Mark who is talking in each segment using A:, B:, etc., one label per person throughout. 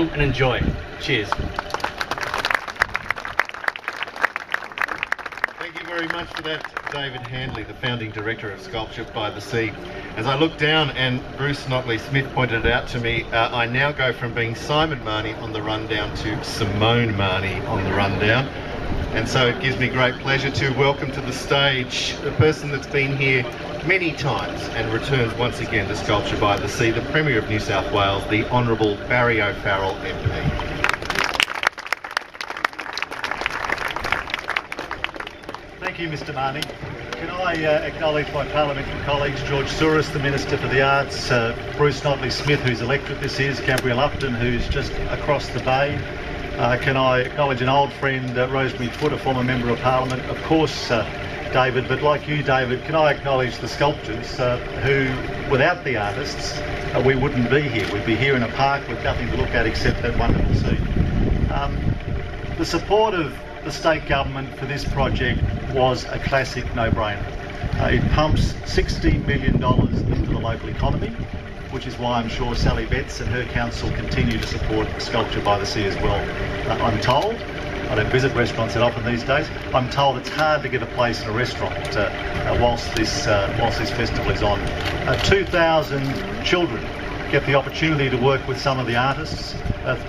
A: along and enjoy. Cheers.
B: Thank you very much for that, David Handley, the founding director of Sculpture by the Sea. As I look down, and Bruce Notley-Smith pointed it out to me, I now go from being Simon Marnie on the rundown to Simone Marnie on the rundown. And so it gives me great pleasure to welcome to the stage a person that's been here many times and returns once again to Sculpture by the Sea, the Premier of New South Wales, the Honourable Barry O'Farrell MP.
C: Thank you, Mr Marnie. Can I acknowledge my parliamentary colleagues, George Souris, the Minister for the Arts, Bruce Notley-Smith, whose electorate this is, Gabrielle Upton, who's just across the bay. Can I acknowledge an old friend, Rosemary Foote, a former Member of Parliament, of course, David, but like you, David, can I acknowledge the sculptors who, without the artists, we wouldn't be here. We'd be here in a park with nothing to look at except that wonderful sea. The support of the state government for this project was a classic no-brainer. It pumps $60 million into the local economy, which is why I'm sure Sally Betts and her council continue to support Sculpture by the Sea as well. I'm told, I don't visit restaurants that often these days, I'm told it's hard to get a place in a restaurant whilst this festival is on. 2,000 children get the opportunity to work with some of the artists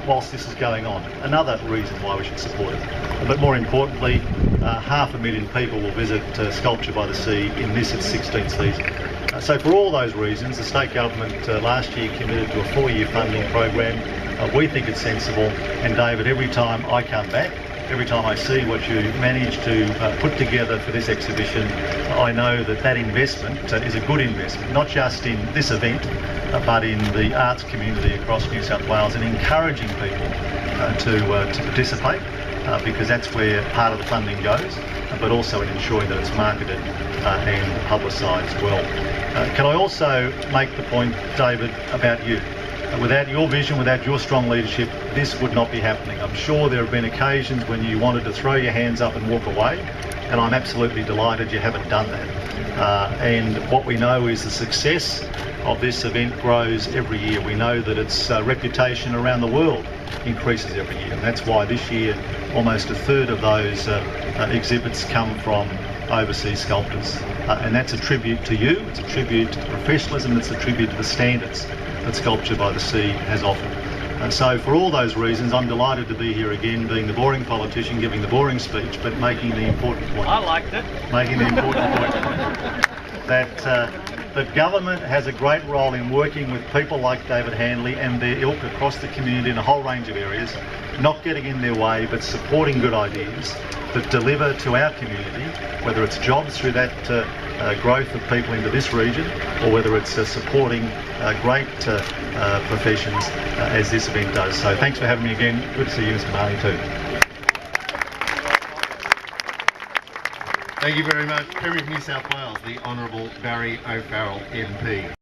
C: whilst this is going on. Another reason why we should support it. But more importantly, 500,000 people will visit Sculpture by the Sea in its 16th season. So for all those reasons, the state government last year committed to a 4-year funding program. We think it's sensible, and David, every time I come back, every time I see what you managed to put together for this exhibition, I know that that investment is a good investment, not just in this event, but in the arts community across New South Wales, and encouraging people to participate, because that's where part of the funding goes, but also in ensuring that it's marketed and publicised well. Can I also make the point, David, about you? Without your vision, without your strong leadership, this would not be happening. I'm sure there have been occasions when you wanted to throw your hands up and walk away, and I'm absolutely delighted you haven't done that. And what we know is the success of this event grows every year. We know that its reputation around the world increases every year, and that's why this year almost a third of those exhibits come from overseas sculptors. And that's a tribute to you, it's a tribute to the professionalism, it's a tribute to the standards that Sculpture by the Sea has offered. And so for all those reasons, I'm delighted to be here again, being the boring politician, giving the boring speech, but making the important point.
A: I liked it.
C: Making the important point that government has a great role in working with people like David Handley and their ilk across the community in a whole range of areas, not getting in their way, but supporting good ideas that deliver to our community, whether it's jobs through that growth of people into this region, or whether it's supporting great professions as this event does. So thanks for having me again. Good to see you, Mr Marnie, too.
B: Thank you very much, Premier of New South Wales, the Honourable Barry O'Farrell MP.